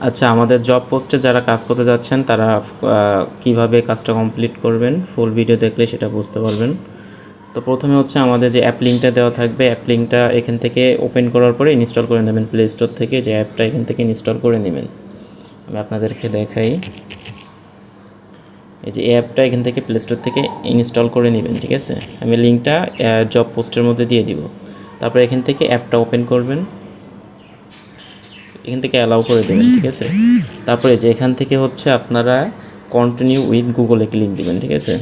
আচ্ছা, আমাদের জব পোস্টে যারা কাজ করতে যাচ্ছেন তারা কিভাবে কাজটা কমপ্লিট করবেন, ফুল ভিডিও দেখলে সেটা বুঝতে পারবেন। তো প্রথমে হচ্ছে আমাদের যে অ্যাপ লিঙ্কটা দেওয়া থাকবে, অ্যাপ লিঙ্কটা এখান থেকে ওপেন করার পরে ইনস্টল করে নেবেন প্লে স্টোর থেকে। যে অ্যাপটা এখান থেকে ইনস্টল করে নেবেন, আমি আপনাদেরকে দেখাই। এই যে অ্যাপটা এখান থেকে প্লে স্টোর থেকে ইনস্টল করে নেবেন, ঠিক আছে। আমি লিঙ্কটা জব পোস্টের মধ্যে দিয়ে দিব। তারপরে এখান থেকে অ্যাপটা ওপেন করবেন, এখান থেকে অ্যালাউ করে দেবেন, ঠিক আছে। তারপরে যে এখান থেকে হচ্ছে আপনারা কন্টিনিউ উইথ গুগলে ক্লিক দিবেন, ঠিক আছে।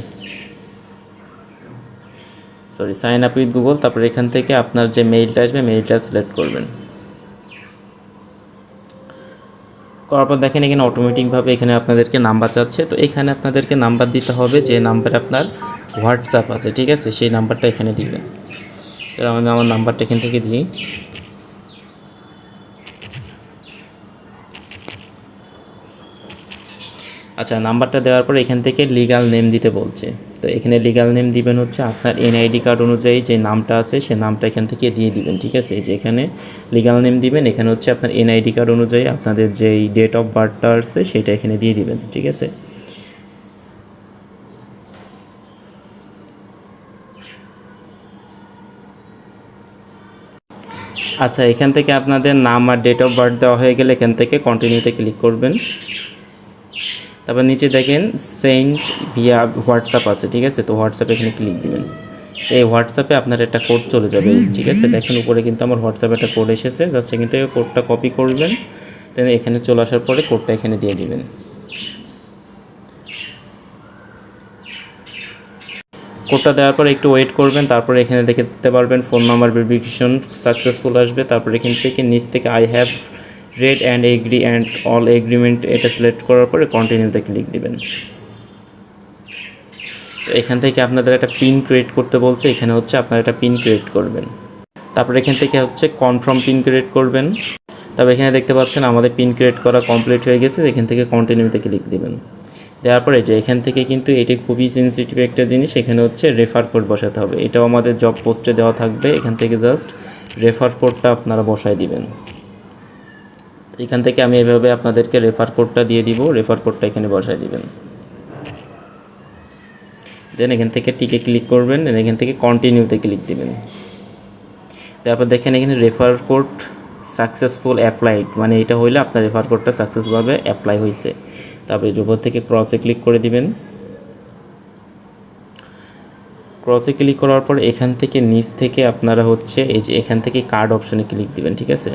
Sign up with Google. তারপরে এখান থেকে আপনার যে মেইলটা আসবে মেইলটা সিলেক্ট করবেন। করার পর দেখেন এখানে অটোমেটিকভাবে এখানে আপনাদেরকে নাম্বার চাচ্ছে। তো এখানে আপনাদেরকে নাম্বার দিতে হবে যে নাম্বারে আপনার হোয়াটসঅ্যাপ আছে, ঠিক আছে, সেই নাম্বারটা এখানে দিবেন। আমি আমার নাম্বারটা এখান থেকে দিই। আচ্ছা, নাম্বারটা দেওয়ার পর এখান থেকে লিগ্যাল নেম দিতে বলছে। তো এখানে লিগ্যাল নেম দিবেন হচ্ছে আপনার এনআইডি কার্ড অনুযায়ী যে নামটা আছে সে নামটা এখান থেকে দিয়ে দিবেন, ঠিক আছে। যে এখানে লিগ্যাল নেম দিবেন, এখানে হচ্ছে আপনার এনআইডি কার্ড অনুযায়ী আপনাদের যেই ডেট অফ বার্থটা আছে সেটা এখানে দিয়ে দিবেন, ঠিক আছে। আচ্ছা, এখান থেকে আপনাদের নাম আর ডেট অফ বার্থ দেওয়া হয়ে গেলে এখান থেকে কন্টিনিউতে ক্লিক করবেন। তারপর নিচে দেখেন সেন্ড ভিয়া হোয়াটসঅ্যাপ আছে, ঠিক আছে। তো হোয়াটসঅ্যাপে এখানে ক্লিক দিবেন। তো এই হোয়াটসঅ্যাপে আপনার একটা কোড চলে যাবে, ঠিক আছে। দেখেন উপরে কিন্তু আমার হোয়াটসঅ্যাপে একটা কোড এসেছে, জাস্ট এখান থেকে কোডটা কপি করবেন। দেন এখানে চলে আসার পরে কোডটা এখানে দিয়ে দিবেন। কোডটা দেওয়ার পরে একটু ওয়েট করবেন। তারপরে এখানে দেখতে পারবেন ফোন নাম্বার ভেরিফিকেশন সাকসেসফুল আসবে। তারপরে এখান থেকে নিচ থেকে I have read and agri and all agreement এটা সিলেক্ট করার পরে কন্টিনিউতে ক্লিক দিবেন। তো এখান থেকে আপনাদের একটা পিন ক্রিয়েট করতে বলছে, এখানে হচ্ছে আপনারা একটা পিন ক্রিয়েট করবেন। তারপরে এখান থেকে হচ্ছে কনফার্ম পিন ক্রিয়েট করবেন। তবে এখানে দেখতে পাচ্ছেন আমাদের পিন ক্রিয়েট করা কমপ্লিট হয়ে গেছে। এখান থেকে কন্টিনিউতে ক্লিক দিবেন। দেওয়ার পরে যে এখান থেকে কিন্তু এটি খুবই সেন্সিটিভ একটা জিনিস, এখানে হচ্ছে রেফার কোড বসাতে হবে। এটাও আমাদের জব পোস্টে দেওয়া থাকবে। এখান থেকে জাস্ট রেফার কোডটা আপনারা বসায় দিবেন। এখান থেকে আমি এভাবে আপনাদেরকে রেফার কোডটা দিয়ে দিব, রেফার কোডটা এখানে বসায় দিবেন। দেন এখান থেকে টিকে ক্লিক করবেন, দেন এখান থেকে কন্টিনিউতে ক্লিক দিবেন। তারপর দেখেন এখানে রেফার কোড সাকসেসফুল অ্যাপ্লাইড, মানে এটা হইলে আপনার রেফার কোডটা সাকসেসফুলভাবে অ্যাপ্লাই হয়েছে। তারপরে উপর থেকে ক্রসে ক্লিক করে দিবেন। ক্রসে ক্লিক করার পর এখান থেকে নিচ থেকে আপনারা হচ্ছে এই যে এখান থেকে কার্ড অপশনে ক্লিক দিবেন, ঠিক আছে।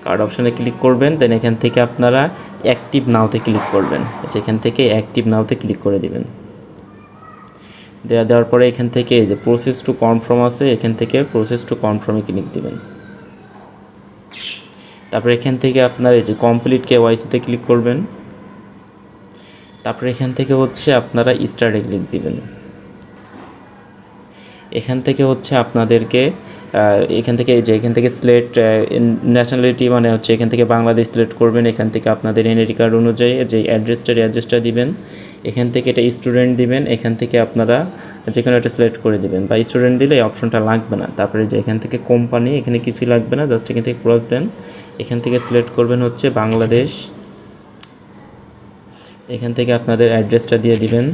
কার্ড অপশনে ক্লিক করবেন, দেন এখান থেকে আপনারা অ্যাক্টিভ নাওতে ক্লিক করবেন। এখান থেকে অ্যাক্টিভ নাওতে ক্লিক করে দিবেন। দেওয়ার পরে এখান থেকে যে প্রসেস টু কনফার্ম আছে, এখান থেকে প্রসেস টু কনফার্মে ক্লিক দিবেন। তারপরে এখান থেকে আপনার এই যে কমপ্লিট কেওয়াইসিতে ক্লিক করবেন। তারপরে এখান থেকে হচ্ছে আপনারা স্টার্টে ক্লিক দিবেন। এখান থেকে হচ্ছে আপনাদেরকে এখান থেকে সিলেক্ট ন্যাশনালিটি, মানে হচ্ছে এখান থেকে বাংলাদেশ সিলেক্ট করবেন। এখান থেকে আপনাদের এনআইডি কার্ড অনুযায়ী যে অ্যাড্রেসটা দিবেন। এখান থেকে এটা স্টুডেন্ট দিবেন। এখান থেকে আপনারা যে কোনো একটা সিলেক্ট করে দিবেন, বা স্টুডেন্ট দিলে এই অপশনটা লাগবে না। তারপরে যে এখান থেকে কোম্পানি, এখানে কিছুই লাগবে না, জাস্ট এখান থেকে ক্রস দেন। এখান থেকে সিলেক্ট করবেন হচ্ছে বাংলাদেশ। এখান থেকে আপনাদের অ্যাড্রেসটা দিয়ে দিবেন।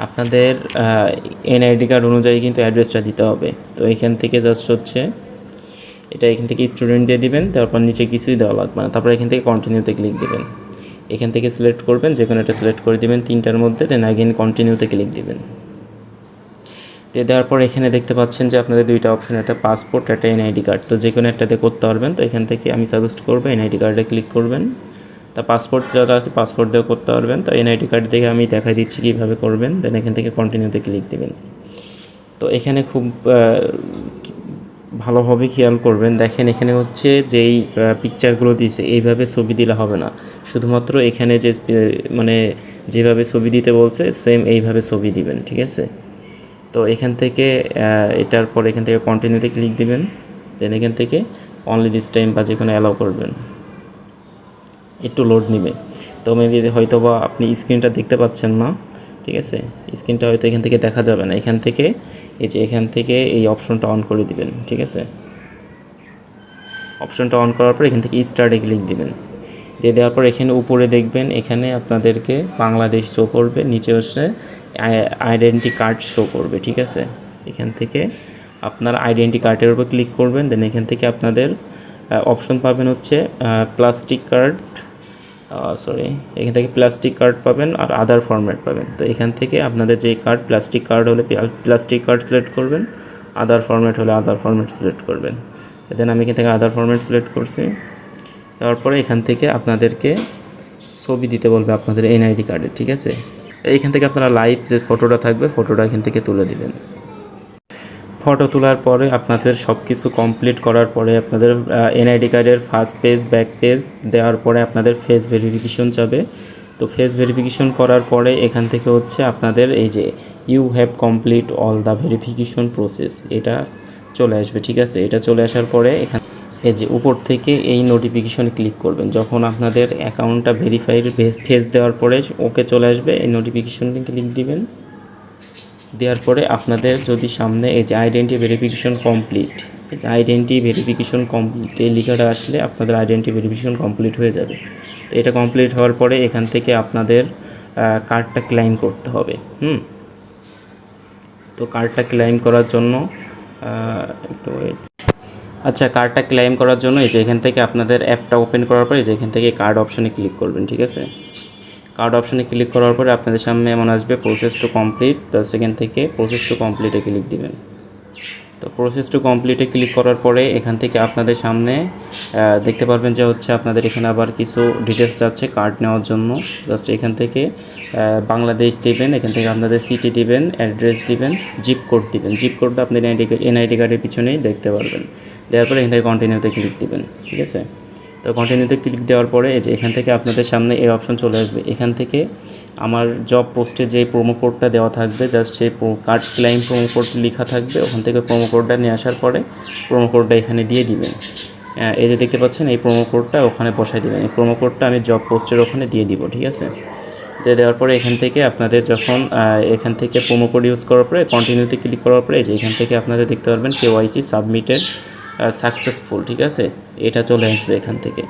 আপনাদের এনআইডি কার্ড অনুযায়ী কিন্তু অ্যাড্রেসটা দিতে হবে। তো এখান থেকে জাস্ট হচ্ছে এটা এখান থেকে স্টুডেন্ট দিয়ে দিবেন। তারপর নিচে কিছুই দেওয়া লাগবে না। তারপর এখান থেকে কন্টিনিউতে ক্লিক দিবেন। এখান থেকে সিলেক্ট করবেন, যে কোনো একটা সিলেক্ট করে দিবেন তিনটার মধ্যে, দেন আগেন কন্টিনিউতে ক্লিক দিবেন। দিয়ে দেওয়ার পর এখানে দেখতে পাচ্ছেন যে আপনাদের দুইটা অপশন, একটা পাসপোর্ট, একটা এনআইডি কার্ড। তো যে কোনো একটাতে করতে পারবেন। তো এখান থেকে আমি সাজেস্ট করবো এনআইডি কার্ডে ক্লিক করবেন। তা পাসপোর্ট যারা আছে পাসপোর্ট দিয়েও করতে পারবেন। তো এনআইডি কার্ড দেখে আমি দেখাই দিচ্ছি কীভাবে করবেন। দেন এখান থেকে কন্টিনিউতে ক্লিক দেবেন। তো এখানে খুব ভালোভাবে খেয়াল করবেন। দেখেন এখানে হচ্ছে যেই পিকচারগুলো দিয়েছে এইভাবে ছবি দিলে হবে না, শুধুমাত্র এখানে যে মানে যেভাবে ছবি দিতে বলছে সেম এইভাবে ছবি দিবেন, ঠিক আছে। তো এখান থেকে এটার পর এখান থেকে কন্টিনিউতে ক্লিক দিবেন। দেন এখান থেকে অনলি দিস টাইম বা যে কোনো অ্যালাউ করবেন। একটু লোড নেবে। তো মেবি হয়তো বা আপনি স্ক্রিনটা দেখতে পাচ্ছেন না, ঠিক আছে, স্ক্রিনটা হয়তো এখান থেকে দেখা যাবে না। এখান থেকে এখান থেকে এই অপশনটা অন করে দিবেন, ঠিক আছে। অপশনটা অন করার পর এখান থেকে স্টার্টে ক্লিক দিবেন। দিয়ে দেওয়ার পর এখানে উপরে দেখবেন এখানে আপনাদেরকে বাংলাদেশ শো করবে, নিচে হচ্ছে আইডেন্টি কার্ড শো করবে, ঠিক আছে। এখান থেকে আপনার আইডেন্টি কার্ডের উপর ক্লিক করবেন, দেন এখান থেকে আপনাদের অপশন পাবেন হচ্ছে প্লাস্টিক কার্ড, এখান থেকে প্লাস্টিক কার্ড পাবেন আর আদার ফরম্যাট পাবেন। তো এখান থেকে আপনাদের যে কার্ড, প্লাস্টিক কার্ড হলে প্লাস্টিক কার্ড সিলেক্ট করবেন, আদার ফরম্যাট হলে আদার ফরম্যাট সিলেক্ট করবেন। দেন আমি এখান থেকে আদার ফরম্যাট সিলেক্ট করছি। তারপরে এখান থেকে আপনাদেরকে ছবি দিতে বলবে আপনাদের এনআইডি কার্ডের, ঠিক আছে। এইখান থেকে আপনারা লাইভ যে ফটোটা থাকবে ফটোটা এখান থেকে তুলে দিবেন। ফটো তোলার পরে আপনাদের সব কিছু কমপ্লিট করার পরে আপনাদের এনআইডি কার্ডের ফার্স্ট পেজ, ব্যাক পেজ দেওয়ার পরে আপনাদের ফেস ভেরিফিকেশন যাবে। তো ফেস ভেরিফিকেশন করার পরে এখান থেকে হচ্ছে আপনাদের এই যে you have complete all the verification process, এটা চলে আসবে, ঠিক আছে। এটা চলে আসার পরে এখানে এই যে উপর থেকে এই নোটিফিকেশনে ক্লিক করবেন। যখন আপনাদের অ্যাকাউন্টটা ভেরিফাইড ফেস দেওয়ার পরে ওকে চলে আসবে, এই নোটিফিকেশনে ক্লিক দিবেন। দেওয়ার পরে আপনাদের যদি সামনে এই যে আইডেন্টি ভেরিফিকেশন কমপ্লিট, এই যে আইডেন্টি ভেরিফিকেশন কমপ্লিট এই লেখাটা আসলে আপনাদের আইডেন্টি ভেরিফিকেশন কমপ্লিট হয়ে যাবে। তো এটা কমপ্লিট হওয়ার পরে এখান থেকে আপনাদের কার্ডটা ক্লেম করতে হবে। তো কার্ডটা ক্লেম করার জন্য একটু আচ্ছা, কার্ডটা ক্লেম করার জন্য এই যে এখান থেকে আপনাদের অ্যাপটা ওপেন করার পরে যে এখান থেকে কার্ড অপশনে ক্লিক করবেন, ঠিক আছে। কার্ড অপশনে ক্লিক করার পরে আপনাদের সামনে এমন আসবে প্রসেস টু কমপ্লিট। তো সেখান থেকে প্রসেস টু কমপ্লিটে ক্লিক দিবেন। তো প্রসেস টু কমপ্লিটে ক্লিক করার পরে এখান থেকে আপনাদের সামনে দেখতে পারবেন যে হচ্ছে আপনাদের এখানে আবার কিছু ডিটেলস যাচ্ছে কার্ড নেওয়ার জন্য। জাস্ট এখান থেকে বাংলাদেশ দিবেন, এখান থেকে আপনাদের সিটি দিবেন, অ্যাড্রেস দিবেন, জিপ কোড দিবেন। জিপ কোডটা আপনাদের এনআইডি কার্ডের পিছনেই দেখতে পারবেন। দেওয়ার পরে এখান থেকে কন্টিনিউতে ক্লিক দিবেন, ঠিক আছে। তো কন্টিনিউতে ক্লিক দেওয়ার পরে এই যে এখান থেকে আপনাদের সামনে এই অপশন চলে আসবে। এখান থেকে আমার জব পোস্টে যে প্রোমো কোডটা দেওয়া থাকবে, জাস্ট সেই কার্ড ক্লেম প্রোমো কোড লেখা থাকবে, ওখান থেকে প্রোমো কোডটা নিয়ে আসার পরে প্রোমো কোডটা এখানে দিয়ে দিবেন। এই যে দেখতে পাচ্ছেন এই প্রোমো কোডটা ওখানে বসাই দিবেন। এই প্রোমো কোডটা আমি জব পোস্টের ওখানে দিয়ে দিব, ঠিক আছে। দিয়ে দেওয়ার পরে এখান থেকে আপনাদের যখন এখান থেকে প্রোমো কোড ইউজ করার পরে কন্টিনিউতে ক্লিক করার পরে যে এখান থেকে আপনাদের দেখতে পারবেন কেওয়াইসি সাবমিটেড সাকসেসফুল, ঠিক আছে, এটা চলে আসবে এখান থেকে।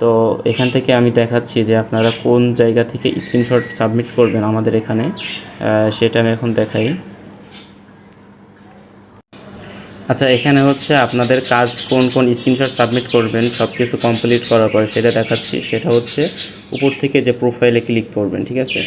তো এখান থেকে আমি দেখাচ্ছি যে আপনারা কোন জায়গা থেকে স্ক্রিনশট সাবমিট করবেন আমাদের এখানে, সেটা আমি এখন দেখাই। আচ্ছা, এখানে হচ্ছে আপনাদের কাজ কোন কোন স্ক্রিনশট সাবমিট করবেন সব কিছু কমপ্লিট করার পরে সেটা দেখাচ্ছি। সেটা হচ্ছে উপর থেকে যে প্রোফাইলে ক্লিক করবেন, ঠিক আছে।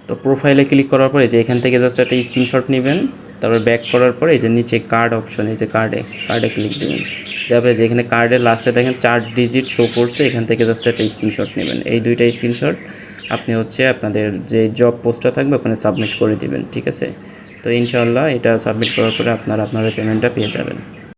তো প্রোফাইলে ক্লিক করার পরে যে এখান থেকে জাস্ট একটা স্ক্রিনশট নেবেন। তারপর ব্যাক করার পরে এই যে নিচে কার্ড অপশন, এই যে কার্ডে ক্লিক দেবেন। তারপরে যে এখানে কার্ডের লাস্টে দেখেন 4 ডিজিট শো করছে, এখান থেকে জাস্ট একটা স্ক্রিনশট নেবেন। এই দুইটা স্ক্রিনশট আপনি হচ্ছে আপনাদের যে জব পোস্টটা থাকবে ওখানে সাবমিট করে দিবেন, ঠিক আছে। তো ইনশাআল্লাহ এটা সাবমিট করার পরে আপনারা আপনাদের পেমেন্টটা পেয়ে যাবেন।